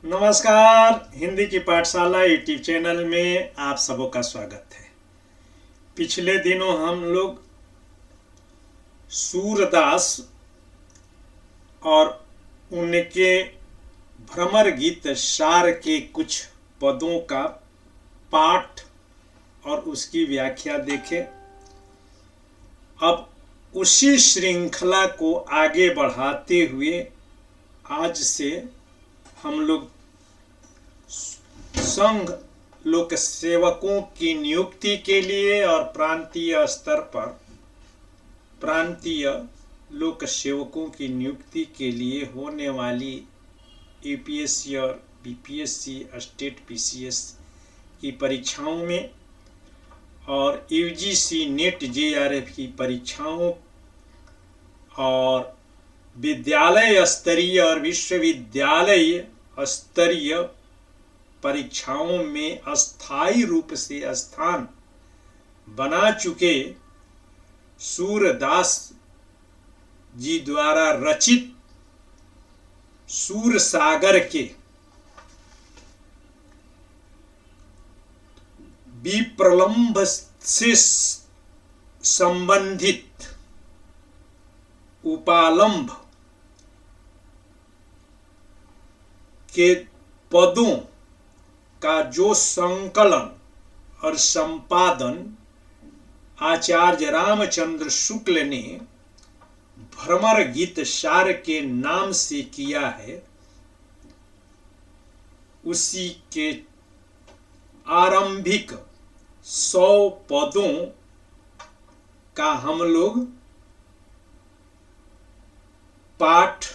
नमस्कार। हिंदी की पाठशाला यूट्यूब चैनल में आप सबों का स्वागत है। पिछले दिनों हम लोग सूरदास और उनके भ्रमर गीत सार के कुछ पदों का पाठ और उसकी व्याख्या देखें। अब उसी श्रृंखला को आगे बढ़ाते हुए आज से हम लोग संघ लोक सेवकों की नियुक्ति के लिए और प्रांतीय स्तर पर प्रांतीय लोक सेवकों की नियुक्ति के लिए होने वाली यूपीएससी और बीपीएससी स्टेट पीसीएस की परीक्षाओं में और यूजीसी नेट जेआरएफ की परीक्षाओं और विद्यालय स्तरीय और विश्वविद्यालय स्तरीय परीक्षाओं में अस्थायी रूप से स्थान बना चुके सूरदास जी द्वारा रचित सूरसागर के विप्रलंभ से संबंधित उपालंभ के पदों का जो संकलन और संपादन आचार्य रामचंद्र शुक्ल ने भ्रमर गीत सार के नाम से किया है, उसी के आरंभिक 100 पदों का हम लोग पाठ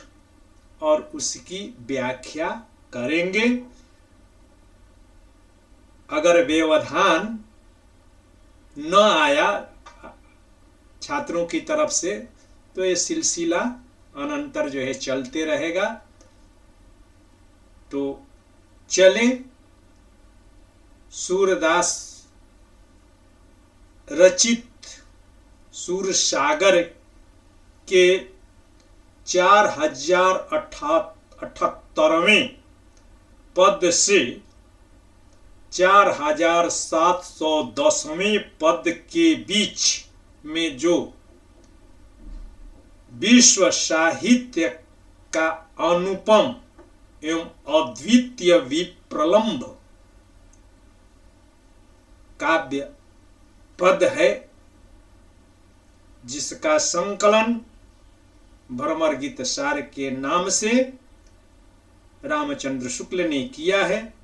और उसकी व्याख्या करेंगे। अगर व्यवधान न आया छात्रों की तरफ से तो ये सिलसिला अनंतर जो है चलते रहेगा। तो चलें, सूरदास रचित सूरसागर के 4078वें पद से 4710वें पद के बीच में जो विश्व साहित्य का अनुपम एवं अद्वितीय विप्रलंभ काव्य पद है, जिसका संकलन भ्रमर गीत सार के नाम से रामचंद्र शुक्ल ने किया है,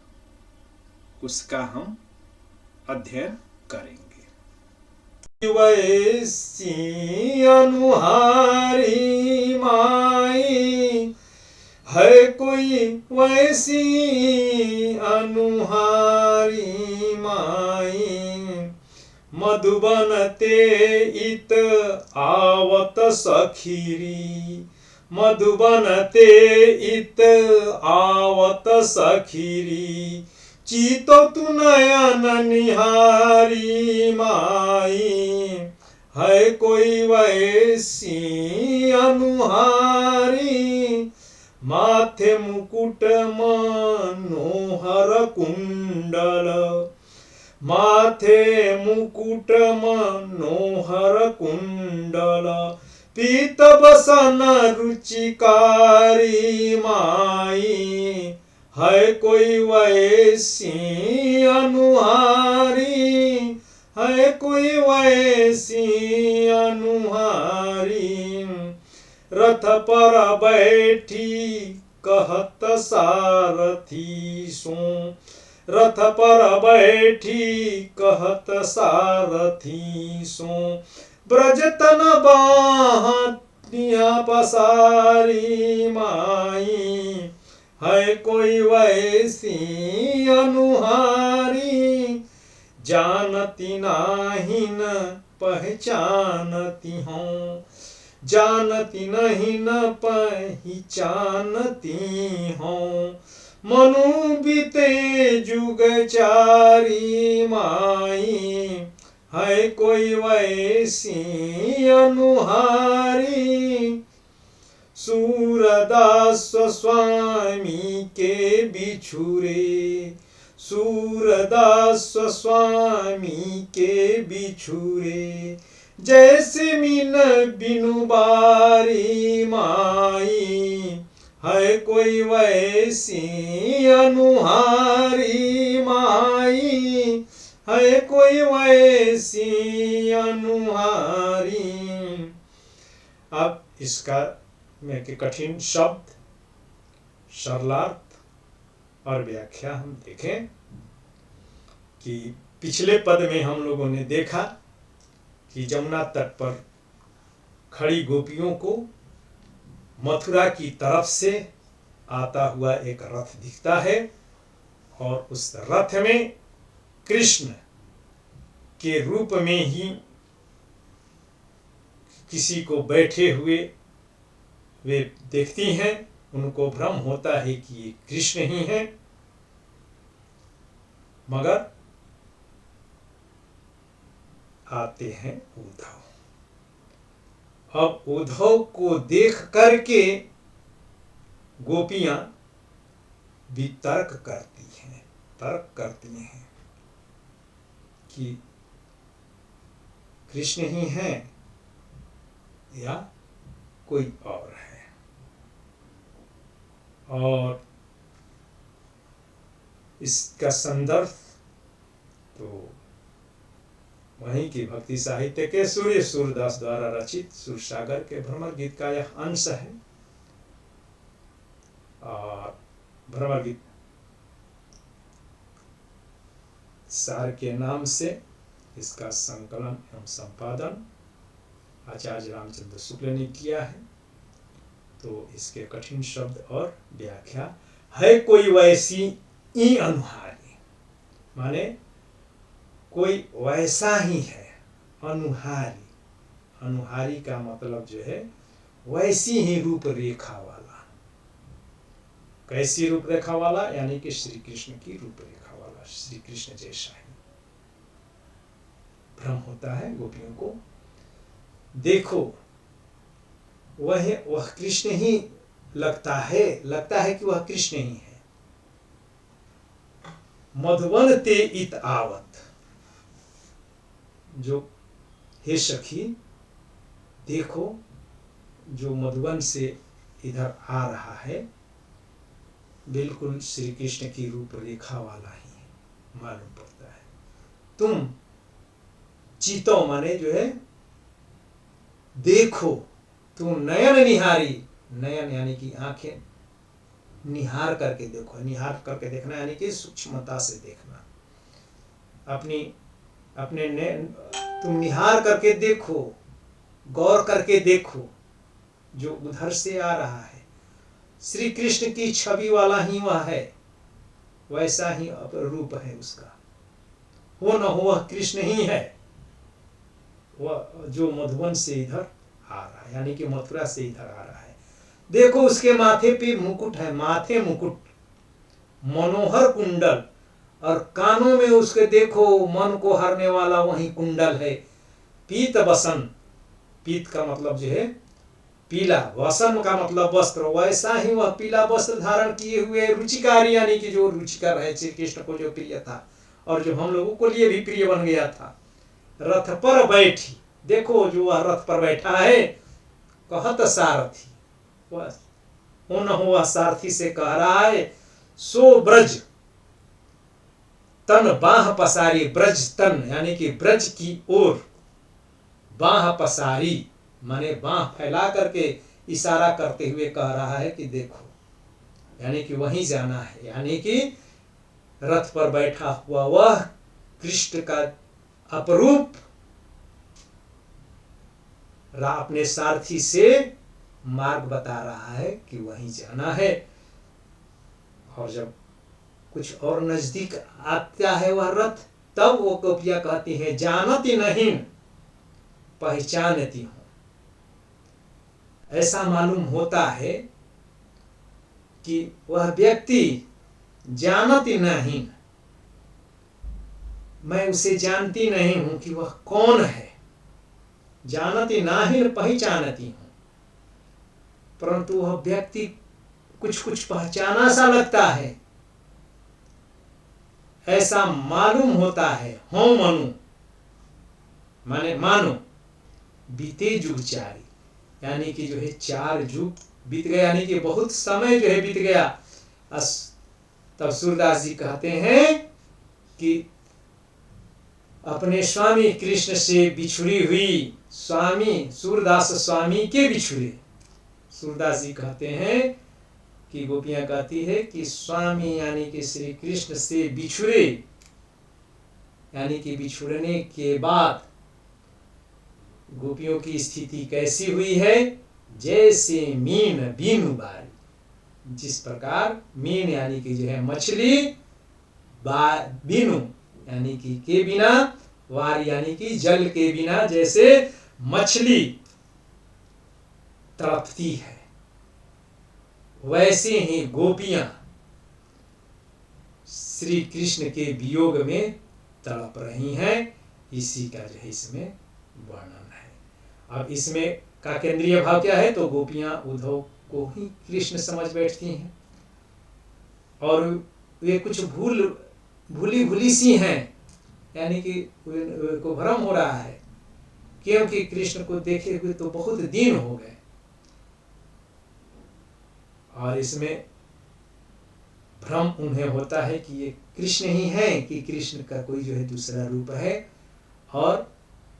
उसका हम अध्ययन करेंगे। वैसी अनुहारी माई है कोई, वैसी अनुहारी माई मधुबन ते इत आवत सखीरी, मधुबन ते इत आवत सखीरी चीतो तु नयन निहारी माई है कोई वैसी अनुहारी माथे मुकुट मनोहर कुंडल, माथे मुकुट मनोहर कुंडल पीत बसन रुचिकारी माई है कोई वैसी अनुहारी, है कोई वैसी अनुहारी रथ पर बैठी कहत सारथी सो, रथ पर बैठी कहत सारथी सो ब्रज तन बाहिया पसारी माई है कोई वैसी अनुहारी जानती नाही न पहचानती हूँ, जानती नहीं न पहचानती हूँ मनु बीते जुग चारी माई है कोई वैसी अनुहारी सूरदास स्वामी के बिछुरे, सूरदास स्वामी के बिछुरे, जैसे मीन बिनु बारी माई, है कोई वैसी अनुहारी माई, है कोई वैसी अनुहारी। अब इसका में के कठिन शब्द, सरलार्थ और व्याख्या हम देखें कि पिछले पद में हम लोगों ने देखा कि जमुना तट पर खड़ी गोपियों को मथुरा की तरफ से आता हुआ एक रथ दिखता है और उस रथ में कृष्ण के रूप में ही किसी को बैठे हुए वे देखती हैं। उनको भ्रम होता है कि ये कृष्ण ही हैं, मगर आते हैं उद्धव। अब उद्धव को देख करके गोपियां भी तर्क करती हैं कि कृष्ण ही हैं या कोई और है। और इसका संदर्भ तो वहीं की भक्ति साहित्य के सूर्य सूरदास द्वारा रचित सूरसागर के भ्रमर गीत का यह अंश है। और भ्रमर गीत सार के नाम से इसका संकलन एवं संपादन आचार्य रामचंद्र शुक्ल ने किया है। तो इसके कठिन शब्द और व्याख्या, है कोई वैसी ई अनुहारी, माने कोई वैसा ही है। अनुहारी, अनुहारी का मतलब जो है वैसी ही रूप रेखा वाला। कैसी रूप रेखा वाला? यानी कि श्री कृष्ण की रूप रेखा वाला, श्री कृष्ण जैसा ही। भ्रम होता है गोपियों को, देखो वह कृष्ण ही लगता है कि वह कृष्ण ही है। मधुवन ते इत आवत, जो हे सखी देखो जो मधुवन से इधर आ रहा है बिल्कुल श्री कृष्ण की रूप रेखा वाला ही मालूम पड़ता है। तुम चीतो माने जो है देखो, तुम नयन निहारी, नयन यानी कि आंखें, निहार करके देखो। निहार करके देखना यानी कि सूक्ष्मता से देखना। अपने तुम निहार करके देखो, गौर करके देखो जो उधर से आ रहा है। श्री कृष्ण की छवि वाला ही वह है, वैसा ही रूप है उसका। हो न हो वह कृष्ण ही है, वह जो मधुवन से इधर आ रहा है, यानी कि मथुरा से इधर आ रहा है। देखो उसके माथे पे मुकुट है, माथे मुकुट, मनोहर कुंडल, और कानों में उसके देखो मन को हरने वाला वही कुंडल है। पीत वसन, पीत का मतलब जो है पीला, वसन का मतलब वस्त्र, वैसा ही वह पीला वस्त्र धारण किए हुए रुचिकारी, यानी कि जो रुचिकर है, श्री कृष्ण को जो प्रिय था और जो हम लोगों को लिए भी प्रिय बन गया था। रथ पर बैठी, देखो जो वह रथ पर बैठा है, कहत सारथी, वह सारथी से कह रहा है, सो ब्रज तन बाह पसारी, ब्रज तन यानी कि ब्रज की ओर, बाह पसारी माने बाह फैला करके इशारा करते हुए कह रहा है कि देखो, यानी कि वहीं जाना है। यानी कि रथ पर बैठा हुआ वह कृष्ण का अपरूप अपने सारथी से मार्ग बता रहा है कि वहीं जाना है। और जब कुछ और नजदीक आता है वह रथ, तब वो गोपियां कहती हैं, जानती नहीं पहचानती हूं। ऐसा मालूम होता है कि वह व्यक्ति जानती नहीं, मैं उसे जानती नहीं हूं कि वह कौन है। जानती नहीं पहचानती हूं, परंतु वह व्यक्ति कुछ कुछ पहचाना सा लगता है, ऐसा मालूम होता है। हो मनु माने मानो बीते युग चारी, यानी कि जो है 4 युग बीत गया, यानी कि बहुत समय जो है बीत गया। तब सूरदास जी कहते हैं कि अपने स्वामी कृष्ण से बिछुड़ी हुई, स्वामी सूरदास स्वामी के बिछुड़े। सूरदास जी कहते हैं कि गोपियां कहती है कि स्वामी यानी कि श्री कृष्ण से बिछुड़े, यानी कि बिछुड़ने के बाद गोपियों की स्थिति कैसी हुई है? जैसे मीन बीनु बारी, जिस प्रकार मीन यानी कि जो है मछली, बीनु यानी कि के बिना, वार यानी कि जल के बिना जैसे मछली तड़पती है, वैसे ही गोपियां श्री कृष्ण के वियोग में तड़प रही हैं। इसी का जो है इसमें वर्णन है। अब इसमें का केंद्रीय भाव क्या है? तो गोपियां उद्धव को ही कृष्ण समझ बैठती हैं और वे कुछ भूली सी हैं, यानी कि को भ्रम हो रहा है, क्योंकि कृष्ण को देखे हुए तो बहुत दिन हो गए। और इसमें भ्रम उन्हें होता है कि ये कृष्ण ही है कि कृष्ण का कोई जो है दूसरा रूप है। और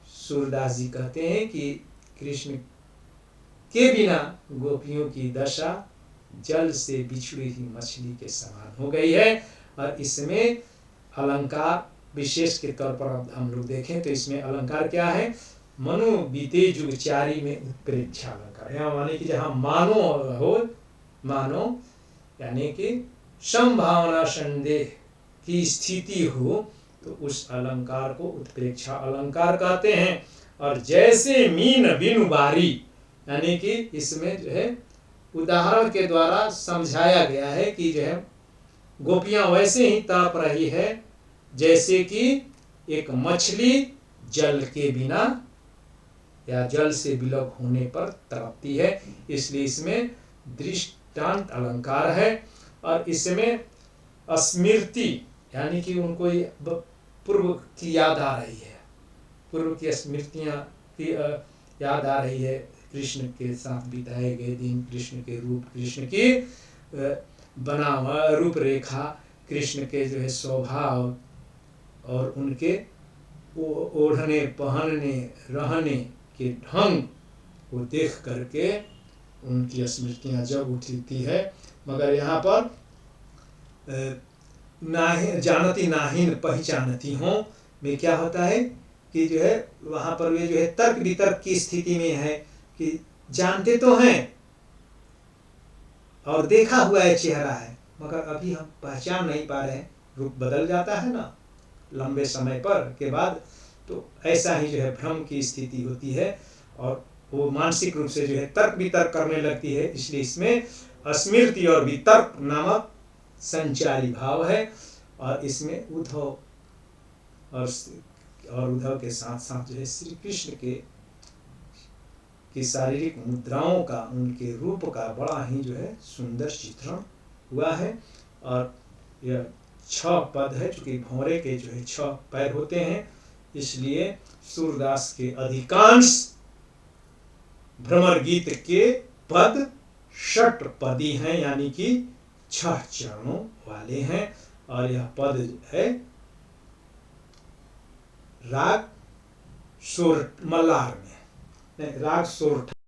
सूरदास जी कहते हैं कि कृष्ण के बिना गोपियों की दशा जल से बिछुड़ी हुई मछली के समान हो गई है। और इसमें अलंकार विशेष के तौर पर अब हम लोग देखें तो इसमें अलंकार क्या है? मनु बीते युग चारी में उत्प्रेक्षा अलंकार, यहाँ माने कि जहाँ मानो हो, मानो यानी कि संभावना संदेह की स्थिति हो, तो उस अलंकार को उत्प्रेक्षा अलंकार कहते हैं। और जैसे मीन बिनु बारी, यानी कि इसमें जो है उदाहरण के द्वारा समझाया गया है कि जो है गोपियां वैसे ही तड़प रही है जैसे कि एक मछली जल के बिना या जल से विलग होने पर तड़पती है। इसलिए इसमें दृष्टांत अलंकार है। और इसमें स्मृति यानी कि उनको पूर्व की याद आ रही है, पूर्व की स्मृतियाँ की याद आ रही है। कृष्ण के साथ बिताए गए दिन, कृष्ण के रूप, कृष्ण की बना हुआ रूपरेखा, कृष्ण के जो है स्वभाव और उनके ओढ़ने पहनने रहने के ढंग को देख करके उनकी स्मृतियाँ जब उठती है। मगर यहाँ पर नाहि जानती नाहिन पहचानती हों में क्या होता है कि जो है वहाँ पर वे जो है तर्क वितर्क की स्थिति में है कि जानते तो हैं और देखा हुआ है चेहरा है, मगर अभी हम पहचान नहीं पा रहे हैं। रूप बदल जाता है ना लंबे समय पर के बाद, तो ऐसा ही जो है भ्रम की स्थिति होती है और वो मानसिक रूप से जो है तर्क वितर्क करने लगती है। इसलिए इसमें स्मृति और वितर्क नामक संचारी भाव है। और इसमें उद्धव और उद्धव के साथ साथ जो है श्री कृष्ण की शारीरिक मुद्राओं का, उनके रूप का बड़ा ही जो है सुंदर चित्रण हुआ है। और यह 6 पद है, चूँकि भौरे के जो है 6 पैर होते हैं, इसलिए सूरदास के अधिकांश भ्रमर गीत के पद षट्पदी हैं, यानी कि 6 चरणों वाले हैं। और यह पद है राग सोर मल्लार में, राग सोरठ